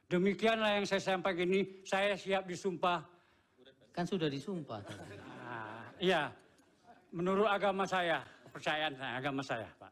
Demikianlah yang saya sampaikan ini, saya siap disumpah. Kan sudah disumpah. Iya, menurut agama saya, kepercayaan saya, agama saya, Pak.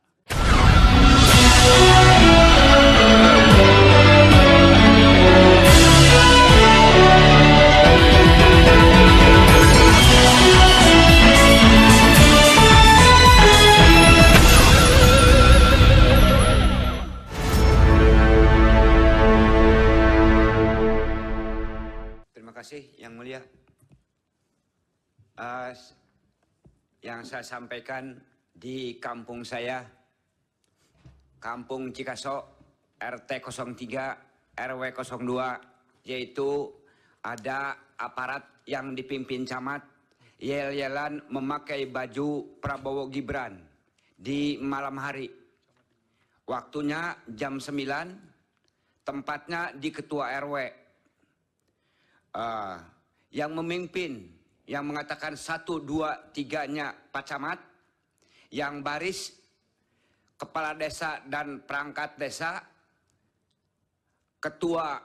Terima kasih Yang Mulia. Yang saya sampaikan di kampung saya, Kampung Cikaso, RT 03, RW 02, yaitu ada aparat yang dipimpin camat yel-yelan memakai baju Prabowo Gibran di malam hari. Waktunya jam 9, tempatnya di Ketua RW. Yang memimpin, yang mengatakan 1, 2, 3-nya Pak Camat, yang baris Kepala Desa dan Perangkat Desa, Ketua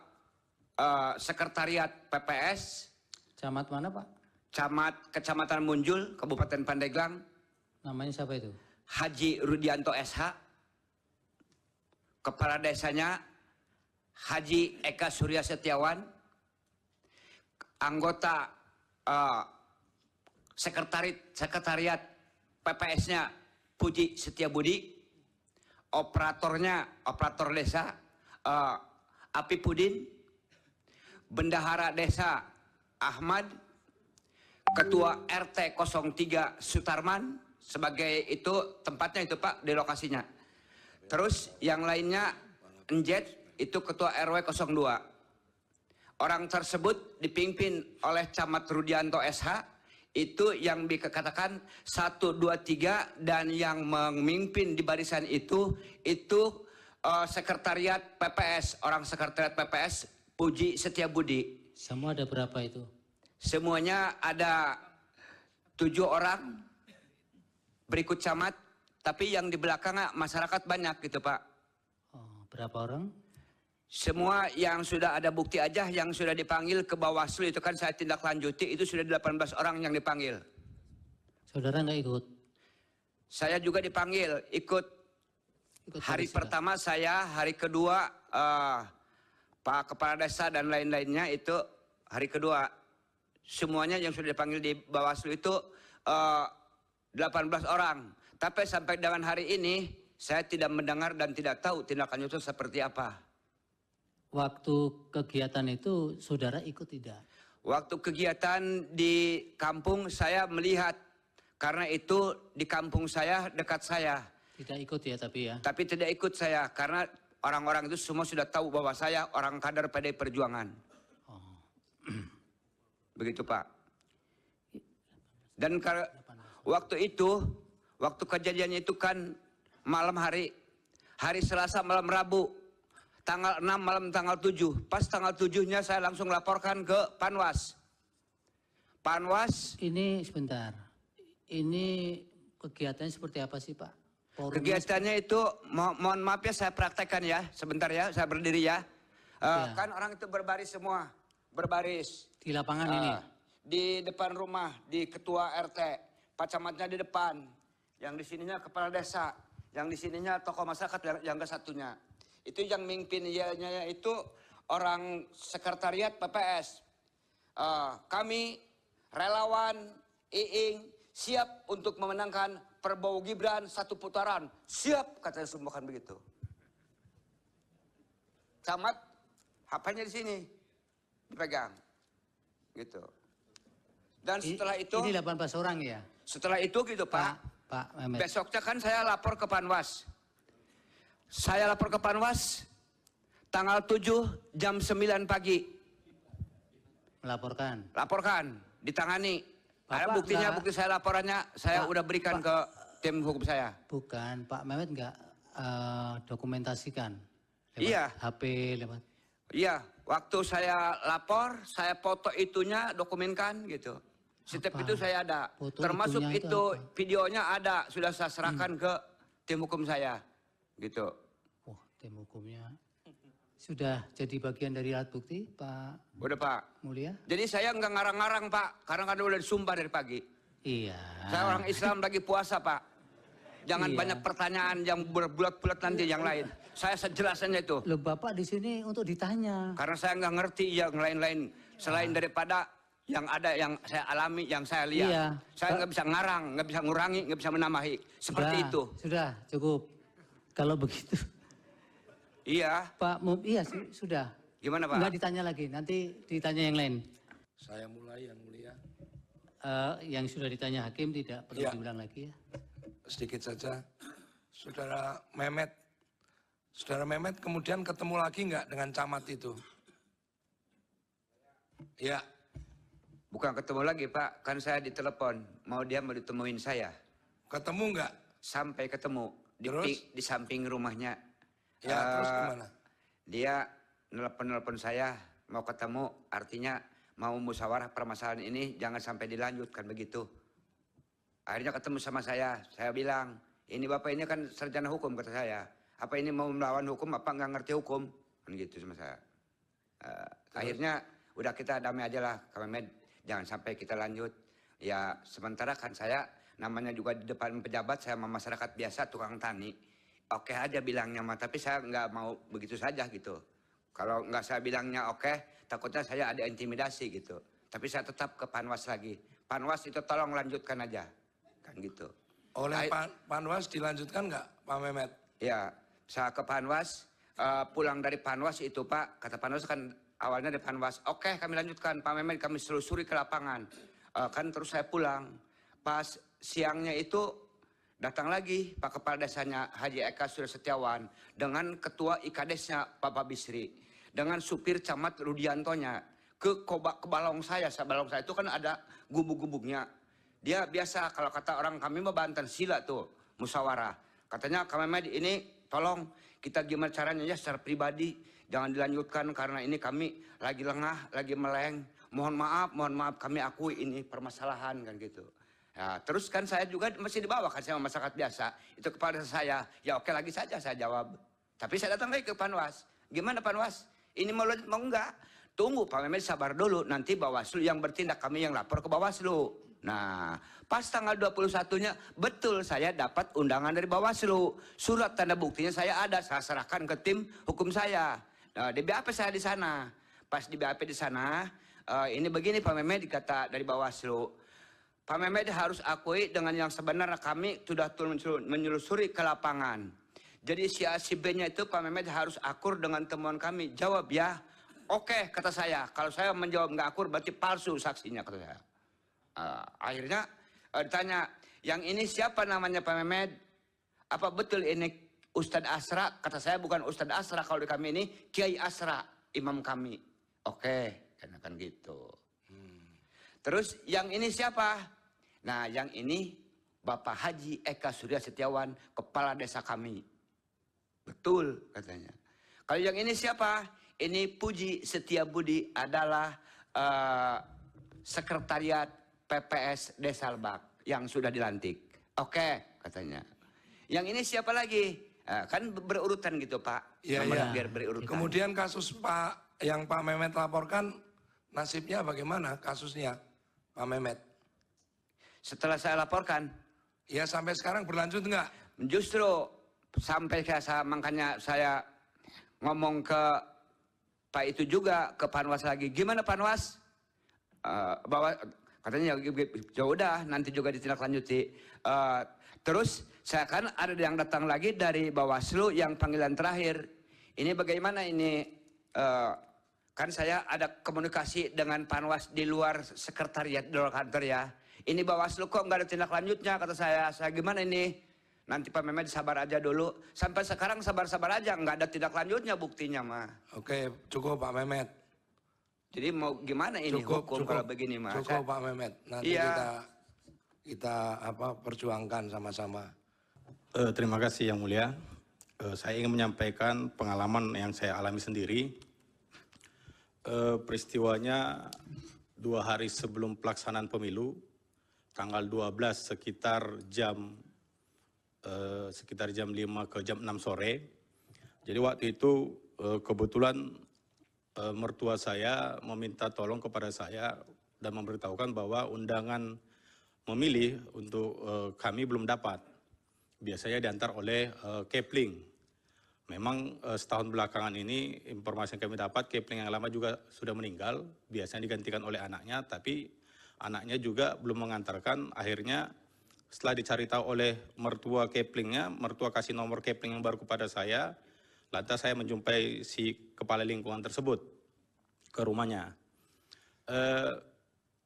Sekretariat PPS. Camat mana Pak? Camat Kecamatan Munjul, Kabupaten Pandeglang. Namanya siapa itu? Haji Rudianto SH. Kepala Desanya Haji Eka Surya Setiawan. Anggota sekretariat PPS-nya Puji Setiabudi, operator desa Api Pudin, bendahara desa Ahmad, ketua RT 03 Sutarman, sebagai itu tempatnya itu Pak, di lokasinya. Terus yang lainnya Njet, itu ketua RW 02. Orang tersebut dipimpin oleh Camat Rudianto SH, itu yang dikatakan 1, 2, 3, dan yang memimpin di barisan itu sekretariat PPS, orang sekretariat PPS Puji Setiabudi. Semua ada berapa itu? Semuanya ada 7 orang berikut camat, tapi yang di belakangnya masyarakat banyak gitu Pak. Oh, berapa orang? Semua yang sudah ada bukti aja, yang sudah dipanggil ke Bawaslu itu kan saya tindak lanjuti, itu sudah 18 orang yang dipanggil. Saudara nggak ikut? Saya juga dipanggil, ikut hari pertama saya, hari kedua Pak Kepala Desa dan lain-lainnya itu hari kedua. Semuanya yang sudah dipanggil di Bawaslu itu 18 orang. Tapi sampai dengan hari ini saya tidak mendengar dan tidak tahu tindakannya itu seperti apa. Waktu kegiatan itu saudara ikut tidak? Waktu kegiatan di kampung saya melihat, karena itu di kampung saya, dekat saya. Tidak ikut ya tapi ya? Tapi tidak ikut saya, karena orang-orang itu semua sudah tahu bahwa saya orang kader PDI Perjuangan. Oh. Begitu Pak. Dan waktu itu, waktu kejadiannya itu kan malam hari Selasa malam Rabu. Tanggal 6 malam tanggal 7. Pas tanggal 7-nya saya langsung laporkan ke Panwas. Panwas. Ini sebentar. Ini kegiatannya seperti apa sih Pak? Forumnya kegiatannya itu, mohon maaf ya saya praktekkan ya. Sebentar ya, saya berdiri ya. Ya. Kan orang itu berbaris semua. Berbaris. Di lapangan ini? Di depan rumah, di ketua RT. Pak Camatnya di depan. Yang di sininya kepala desa. Yang di sininya tokoh masyarakat yang ke satunya. Itu yang mimpin itu orang sekretariat PPS. Kami relawan Iing siap untuk memenangkan Prabowo Gibran 1 putaran. Siap, katanya semua kan begitu. Camat, HP-nya di sini dipegang, gitu. Dan setelah itu, ini 18 orang ya? Setelah itu gitu Pak. Pak Mehmet. Besoknya kan saya lapor ke Panwas. Saya lapor ke Panwas tanggal 7 jam 9 pagi. Melaporkan? Laporkan, ditangani. Bapak Ada buktinya, enggak, bukti saya laporannya, saya udah berikan ke tim hukum saya. Bukan, Pak Mehmet enggak dokumentasikan? Lewat Iya. HP, lewat? Iya, waktu saya lapor, saya foto itunya, dokumenkan gitu. Setiap itu saya ada. Foto Termasuk itunya itu apa? videonya ada, sudah saya serahkan ke tim hukum saya. Gitu. Wah, tim hukumnya. sudah jadi bagian dari alat bukti, Pak Udah Pak. Mulia? Jadi saya nggak ngarang-ngarang Pak, karena kan udah disumpah dari pagi. Iya. Saya orang Islam lagi puasa Pak. Jangan Iya. banyak pertanyaan yang berbulat-bulat nanti yang lain. Saya sejelasnya itu. Loh Bapak di sini untuk ditanya. Karena saya nggak ngerti yang lain-lain selain daripada yang ada yang saya alami, yang saya lihat. Iya. Saya nggak bisa ngarang, nggak bisa ngurangi, nggak bisa menambahi. Seperti Sudah, itu. Sudah, cukup. Kalau begitu. Iya. Pak, iya sudah. Gimana Pak? Enggak ditanya lagi, nanti ditanya yang lain. Saya mulai yang mulia. Yang sudah ditanya hakim tidak perlu Iya. diulang lagi ya. Sedikit saja. Saudara Mehmet kemudian ketemu lagi nggak dengan camat itu? Ya, Bukan ketemu lagi Pak, kan saya ditelepon. Mau ditemuin saya. ketemu nggak? Sampai ketemu Terus? di samping rumahnya. Ya, terus gimana? Dia nelpon saya mau ketemu, artinya mau musyawarah permasalahan ini jangan sampai dilanjutkan begitu. Akhirnya ketemu sama saya bilang, ini Bapak ini kan sarjana hukum kata saya. Apa ini mau melawan hukum, apa nggak ngerti hukum? Kan gitu sama saya. Akhirnya udah kita damai aja lah, Kak Mehmet, jangan sampai kita lanjut. Ya sementara kan saya namanya juga di depan pejabat, saya sama masyarakat biasa tukang tani. Oke aja bilangnya mah, tapi saya nggak mau begitu saja gitu. Kalau nggak saya bilangnya oke, takutnya saya ada intimidasi gitu. Tapi saya tetap ke Panwas lagi. Panwas itu tolong lanjutkan aja, kan gitu. Oleh Panwas dilanjutkan nggak, Pak Mehmet? Ya, saya ke Panwas, pulang dari Panwas itu Pak, kata Panwas kan awalnya dari Panwas. Oke, kami lanjutkan, Pak Mehmet kami selusuri ke lapangan. Kan terus saya pulang. Pas siangnya itu datang lagi Pak Kepala Desanya Haji Eka Surya Setiawan dengan Ketua IKADES-nya Bapak Bisri, dengan supir camat Rudiantonya ke balong saya itu kan ada gubuk-gubuknya. Dia biasa kalau kata orang kami mah Banten sila tuh musyawarah. Katanya kami ini tolong kita gimana caranya ya secara pribadi jangan dilanjutkan karena ini kami lagi lengah, lagi meleng. Mohon maaf kami akui ini permasalahan kan gitu. Ya, terus kan saya juga masih dibawa kan sama masyarakat biasa. Itu kepada saya, ya oke lagi saja saya jawab. Tapi saya datang lagi ke Panwas. Gimana Panwas? Ini mau lanjut mau enggak? Tunggu Pak Mehmet sabar dulu. Nanti Bawaslu yang bertindak, kami yang lapor ke Bawaslu. Nah, pas tanggal 21-nya betul saya dapat undangan dari Bawaslu. Surat tanda buktinya saya ada, saya serahkan ke tim hukum saya. Nah, di BAP saya di sana. Pas di BAP di sana, ini begini Pak Mehmet dikata dari Bawaslu. Pak Mehmet harus akui dengan yang sebenarnya kami sudah menyelusuri ke lapangan. Jadi si A si B-nya itu Pak Mehmet harus akur dengan temuan kami. Jawab ya. Oke kata saya. Kalau saya menjawab nggak akur berarti palsu saksinya kata saya. Akhirnya ditanya, yang ini siapa namanya Pak Mehmet? Apa betul ini Ustadz Asra? Kata saya bukan Ustadz Asra, kalau di kami ini Kiai Asra, imam kami. Oke, kan gitu. Terus yang ini siapa? Nah yang ini Bapak Haji Eka Surya Setiawan, kepala desa kami. Betul katanya. Kalau yang ini siapa? Ini Puji Setiabudi adalah sekretariat PPS Desa Lebak yang sudah dilantik. Oke katanya. Yang ini siapa lagi? Kan berurutan gitu Pak. Iya, Nomornya iya. biar berurutan. Kemudian kasus yang Pak Mehmet laporkan, nasibnya bagaimana kasusnya Pak Mehmet? Setelah saya laporkan, Ya sampai sekarang berlanjut nggak? justru sampai makanya saya ngomong ke Pak itu juga, ke Panwas lagi. Gimana Panwas? Bahwa katanya ya udah nanti juga ditindaklanjuti. Terus saya kan ada yang datang lagi dari Bawaslu yang panggilan terakhir. Ini bagaimana ini? Kan saya ada komunikasi dengan Panwas di luar sekretariat, di luar kantor ya. Ini Bawaslu kok nggak ada tindak lanjutnya kata saya. Saya gimana ini? Nanti Pak Mehmet sabar aja dulu. Sampai sekarang sabar-sabar aja, nggak ada tindak lanjutnya buktinya mah. Oke, cukup Pak Mehmet. Jadi mau gimana ini hukum kalau begini mah? Cukup Pak Mehmet. Nanti Iya. kita perjuangkan sama-sama. Terima kasih Yang Mulia. Saya ingin menyampaikan pengalaman yang saya alami sendiri. Peristiwanya 2 hari sebelum pelaksanaan pemilu, tanggal 12 sekitar jam 5 ke jam 6 sore. Jadi waktu itu kebetulan mertua saya meminta tolong kepada saya dan memberitahukan bahwa undangan memilih untuk kami belum dapat. Biasanya diantar oleh Kepling. Memang setahun belakangan ini informasi yang kami dapat, Kepling yang lama juga sudah meninggal, biasanya digantikan oleh anaknya, tapi anaknya juga belum mengantarkan. Akhirnya setelah dicari tahu oleh mertua Keplingnya, mertua kasih nomor Kepling yang baru kepada saya, lantas saya menjumpai si kepala lingkungan tersebut ke rumahnya.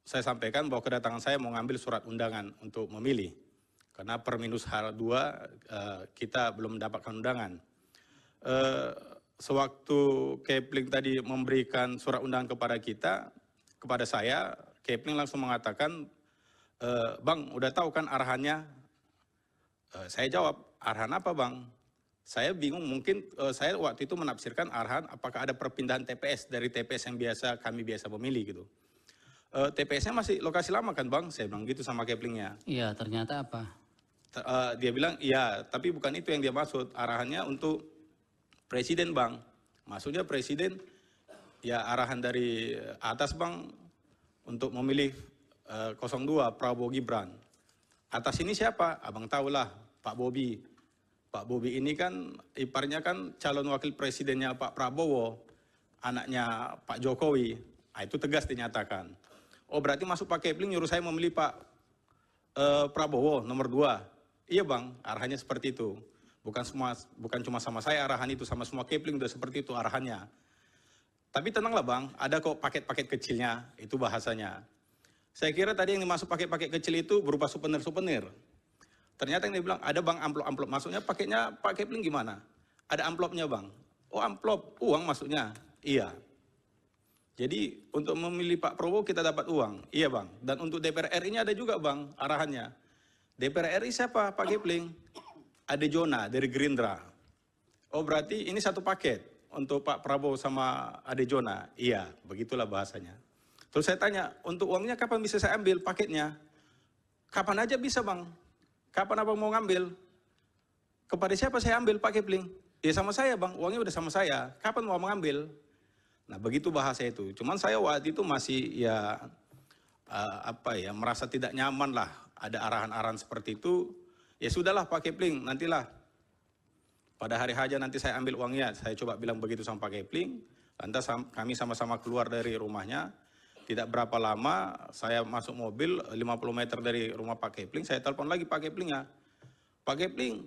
Saya sampaikan bahwa kedatangan saya mau ngambil surat undangan untuk memilih. Karena per minus H2 kita belum mendapatkan undangan. Sewaktu Kepling tadi memberikan surat undangan kepada saya, Kepling langsung mengatakan, Bang, udah tahu kan arahannya? Saya jawab, arahan apa Bang? Saya bingung, mungkin saya waktu itu menafsirkan arahan apakah ada perpindahan TPS dari TPS yang kami biasa memilih gitu. TPS-nya masih lokasi lama kan Bang? Saya bilang gitu sama Keplingnya. Iya, ternyata apa? Dia bilang, iya, tapi bukan itu yang dia maksud. Arahannya untuk presiden Bang. Maksudnya presiden, ya arahan dari atas Bang untuk memilih 02 Prabowo Gibran. Atas ini siapa? Abang tahulah, Pak Bobi. Pak Bobi ini kan iparnya kan calon wakil presidennya Pak Prabowo, anaknya Pak Jokowi. Nah, itu tegas dinyatakan. Oh berarti masuk Pak Kepling nyuruh saya memilih Pak Prabowo nomor 2. Iya Bang, arahannya seperti itu. Bukan cuma sama saya arahan itu, sama semua Kepling udah seperti itu arahannya. Tapi tenanglah Bang, ada kok paket-paket kecilnya, itu bahasanya. Saya kira tadi yang dimaksud paket-paket kecil itu berupa souvenir-souvenir. Ternyata yang dia bilang, ada Bang amplop-amplop, maksudnya paketnya Pak Kepling gimana? Ada amplopnya Bang. Oh amplop, uang maksudnya? Iya. Jadi untuk memilih Pak Prabowo kita dapat uang, iya Bang. Dan untuk DPR RI-nya ada juga Bang arahannya. DPR RI siapa Pak Kepling? Ade Jona dari Gerindra. Oh berarti ini satu paket untuk Pak Prabowo sama Ade Jona. Iya, begitulah bahasanya. Terus saya tanya, untuk uangnya kapan bisa saya ambil paketnya? Kapan aja bisa Bang. Kapan Abang mau ngambil? Kepada siapa saya ambil Pak Kepling? Ya sama saya Bang, uangnya udah sama saya. Kapan mau mengambil? Nah begitu bahasa itu. Cuman saya waktu itu masih ya merasa tidak nyaman lah. Ada arahan-arahan seperti itu. Ya sudahlah Pak Kepling, nantilah. Pada hari haja nanti saya ambil uangnya. Saya coba bilang begitu sama Pak Kepling. Lantas kami sama-sama keluar dari rumahnya. Tidak berapa lama saya masuk mobil 50 meter dari rumah Pak Kepling. Saya telepon lagi Pak Keplingnya. Pak Kepling,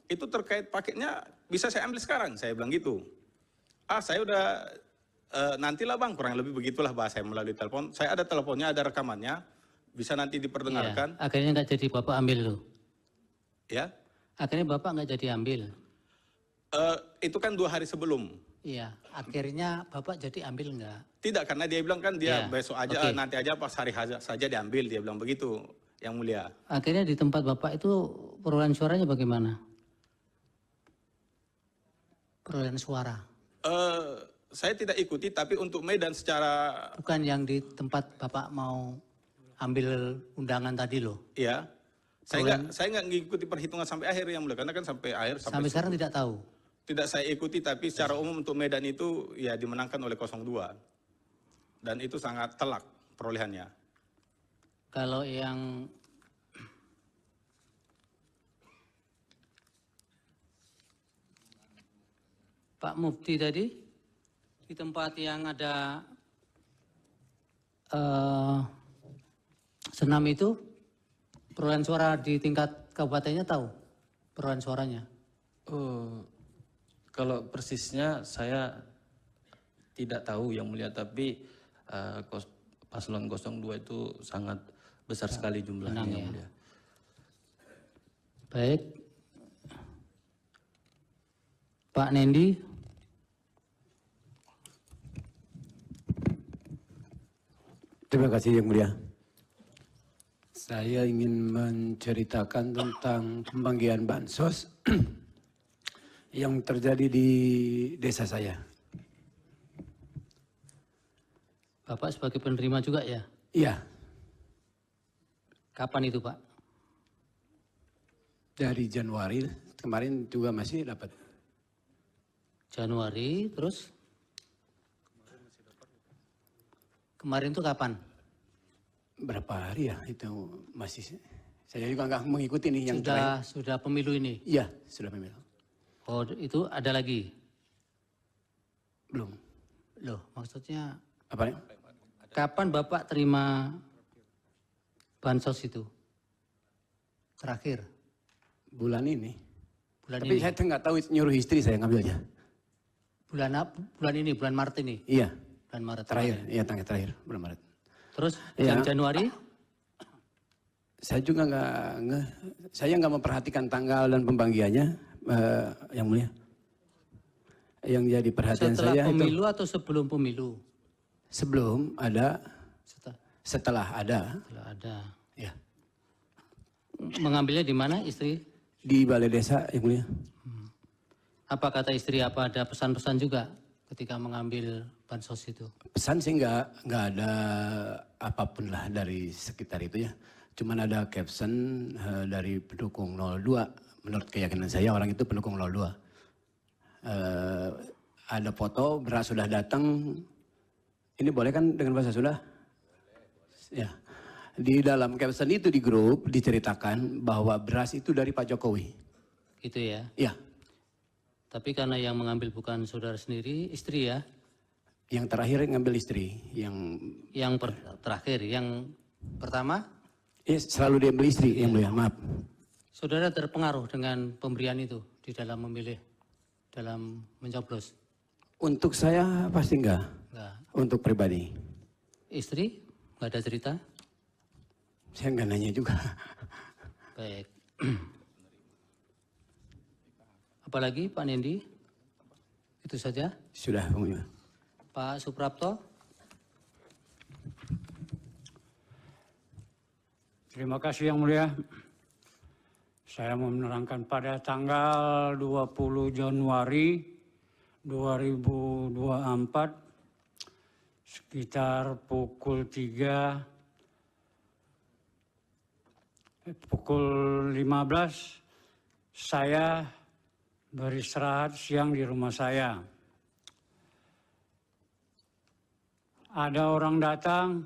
itu terkait paketnya bisa saya ambil sekarang? Saya bilang gitu. Saya udah... nantilah Bang, kurang lebih begitulah bahasa saya melalui telepon. Saya ada teleponnya, ada rekamannya, bisa nanti diperdengarkan. Iya, akhirnya nggak jadi Bapak ambil tuh. Ya. Akhirnya Bapak nggak jadi ambil. Itu kan 2 hari sebelum. Iya, akhirnya Bapak jadi ambil nggak? Tidak, karena dia bilang kan dia Ya, besok aja, nanti aja pas hari saja diambil, dia bilang begitu, yang mulia. Akhirnya di tempat Bapak itu perolehan suaranya bagaimana? Perolehan suara. Saya tidak ikuti, tapi untuk Medan secara... Bukan yang di tempat Bapak mau ambil undangan tadi loh. Iya. Saya nggak ngikuti perhitungan sampai akhir yang mulia, karena kan sampai akhir. Sampai sekarang tidak tahu? Tidak saya ikuti, tapi secara umum untuk Medan itu ya dimenangkan oleh 02. Dan itu sangat telak perolehannya. Kalau yang Pak Mufti tadi, di tempat yang ada senam itu, perolehan suara di tingkat kabupatennya tahu perolehan suaranya? Kalau persisnya saya tidak tahu yang mulia, tapi paslon 02 itu sangat besar sekali jumlahnya menang, yang ya. mulia. Baik. Pak Nendi. Terima kasih Yang Mulia. Saya ingin menceritakan tentang pembagian bansos yang terjadi di desa saya. Bapak sebagai penerima juga ya? Iya, Kapan itu Pak? dari Januari kemarin juga masih dapat. Januari, terus? Kemarin itu kapan? Berapa hari ya itu masih saya juga nggak mengikuti nih yang terakhir. Sudah pemilu ini? Iya, sudah pemilu. Oh, itu ada lagi? Belum. Loh, maksudnya Apa nih? kapan Bapak terima bansos itu? Terakhir? Bulan ini. Bulan Tapi ini? saya nggak tahu nyuruh istri saya ngambilnya. Bulan ini, bulan Maret ini? Iya, Bulan Maret. terakhir. Iya, tanggal terakhir bulan Maret. Terus Ya. Januari? Saya juga saya nggak memperhatikan tanggal dan pembagiannya, yang mulia. Yang jadi perhatian Setelah saya pemilu itu atau sebelum pemilu? sebelum ada, setelah ada, Setelah ada. ya Mengambilnya di mana istri? di balai desa, yang mulia. Apa kata istri? Apa ada pesan-pesan juga ketika mengambil bansos itu? Pesan sih nggak ada apapun lah dari sekitar itu ya. Cuman ada caption dari pendukung 02. Menurut keyakinan saya orang itu pendukung 02. Ada foto beras sudah datang. Ini boleh kan dengan bahasa Sunda? Ya. Di dalam caption itu di grup diceritakan bahwa beras itu dari Pak Jokowi. Gitu ya. Ya. Tapi karena yang mengambil bukan saudara sendiri, istri ya. Yang terakhir ngambil istri. Yang terakhir, yang pertama, Selalu diambil istri, yang mulia. Maaf. saudara terpengaruh dengan pemberian itu di dalam memilih, dalam mencoblos? Untuk saya pasti enggak. Enggak. Untuk pribadi. Istri, nggak ada cerita? Saya enggak nanya juga. Baik. Apalagi Pak Nendi? Itu saja. Sudah, Bung Iwan. Pak Suprapto? Terima kasih Yang Mulia. Saya mau menerangkan pada tanggal 20 Januari 2024 sekitar pukul 15 saya beristirahat siang di rumah saya. Ada orang datang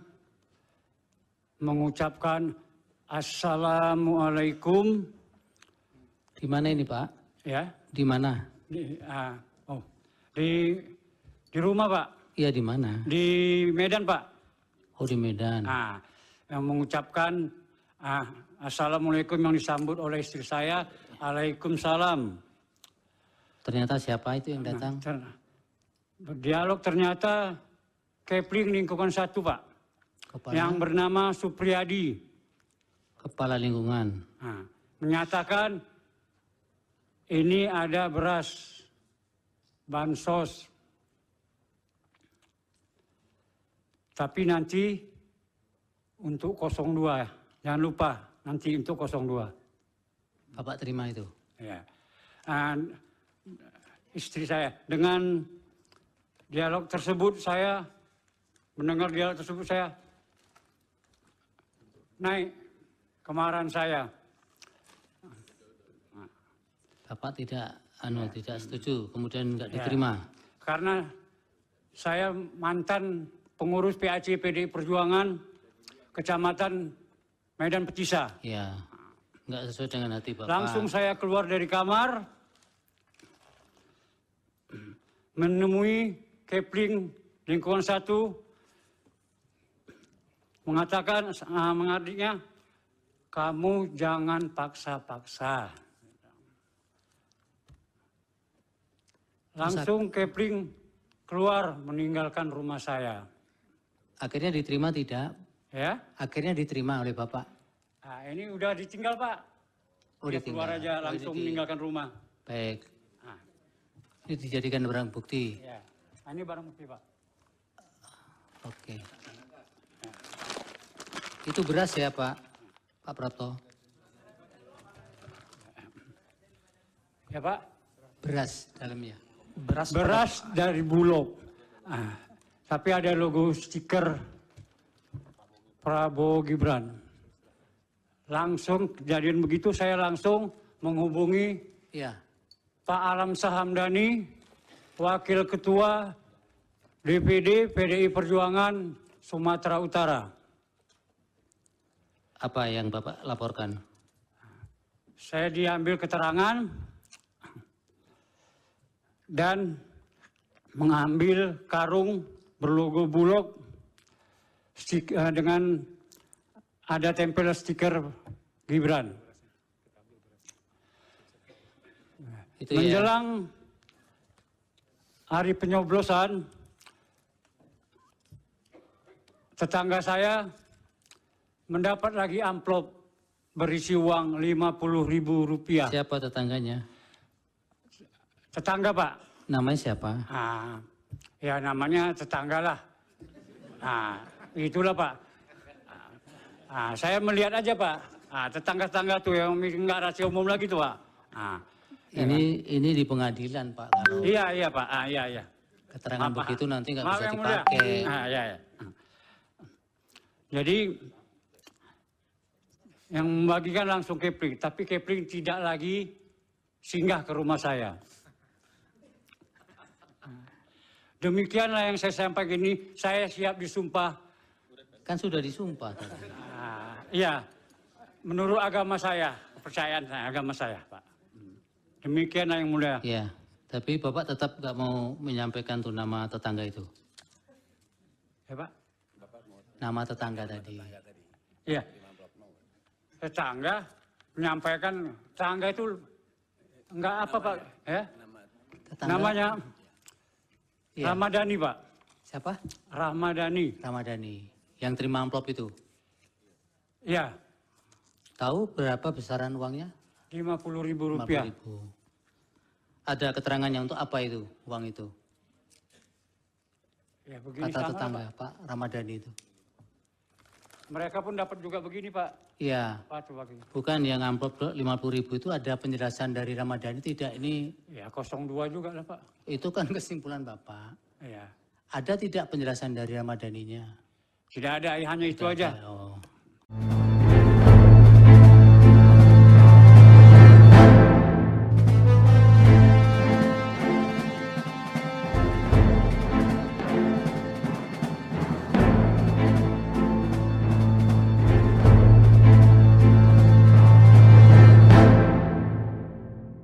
mengucapkan Assalamualaikum. Di mana ini Pak? Ya, Di mana? di rumah Pak, Iya di mana? di Medan Pak. Oh di Medan. Yang mengucapkan Assalamualaikum yang disambut oleh istri saya, Waalaikumsalam. Ternyata siapa itu yang datang? Berdialog ternyata Kepling lingkungan 1 Pak, yang bernama Supriyadi. Kepala lingkungan. Menyatakan ini ada beras bansos. Tapi nanti untuk 02, jangan lupa nanti untuk 02. Bapak terima itu? Ya. Istri saya, dengan dialog tersebut saya mendengar dialog tersebut saya naik kemarahan saya. Bapak tidak setuju, kemudian nggak diterima. Karena saya mantan pengurus PAC PDI Perjuangan Kecamatan Medan Petisa. Ya, nggak sesuai dengan hati Bapak. Langsung saya keluar dari kamar, menemui Kepling lingkungan 1, mengatakan mengadiknya, kamu jangan paksa-paksa. Langsung Kepling keluar meninggalkan rumah saya. Akhirnya diterima tidak? Ya, Akhirnya diterima oleh Bapak. ini udah ditinggal Pak. Oh, Dia ditinggal. keluar aja langsung meninggalkan rumah. Baik. Nah, Ini dijadikan barang bukti. ya. Ini barang bukti Pak. Oke. Itu beras ya Pak Prapto? Ya Pak. Beras dalamnya. Beras dari Bulog. Tapi ada logo stiker Prabowo Gibran. Langsung kejadian begitu saya langsung menghubungi Iya. Pak Alam Sahamdani Wakil Ketua DPD PDI Perjuangan Sumatera Utara. Apa yang Bapak laporkan? Saya diambil keterangan dan mengambil karung berlogo Bulog dengan ada tempel stiker Gibran. Itu ya. Menjelang hari penyoblosan, tetangga saya mendapat lagi amplop berisi uang Rp50.000. Siapa tetangganya? Tetangga, Pak. Namanya siapa? Ah, ya namanya tetangga lah. Nah, itulah Pak. Saya melihat aja Pak. Tetangga-tetangga tuh yang nggak rahasia umum lagi tuh Pak. Ini di pengadilan Pak. Kalau Iya Pak. Iya. keterangan Maaf, begitu nanti nggak maaf, bisa Yang Mulia. dipakai. Iya. Jadi yang membagikan langsung Kepling, tapi Kepling tidak lagi singgah ke rumah saya. Demikianlah yang saya sampaikan ini, saya siap disumpah. Kan sudah disumpah tadi. Iya, menurut agama saya, kepercayaan saya, agama saya, Pak. Demikianlah yang mulia. Ya, tapi Bapak tetap nggak mau menyampaikan tuh nama tetangga itu. Ya, Pak? Nama tetangga tadi. Iya. Tetangga menyampaikan, tetangga itu enggak apa, Pak, ya? Tetangga, Namanya Iya. Ramadhani, Pak. Siapa? Ramadhani. Ramadhani. Yang terima amplop itu. Iya, Tahu berapa besaran uangnya? Rp50.000. 50.000. Ada keterangannya untuk apa itu, uang itu? Ya, begini Kata sama, tetangga Pak. Pak Ramadhani itu. Mereka pun dapat juga begini, Pak. Iya, Pak, coba begini. bukan yang amplop 50.000 itu ada penjelasan dari Ramadhani tidak, ini Ya, 02 juga lah, Pak. itu kan kesimpulan Bapak. Iya. Ada tidak penjelasan dari Ramadhaninya? Tidak ada, hanya itu aja. Oh.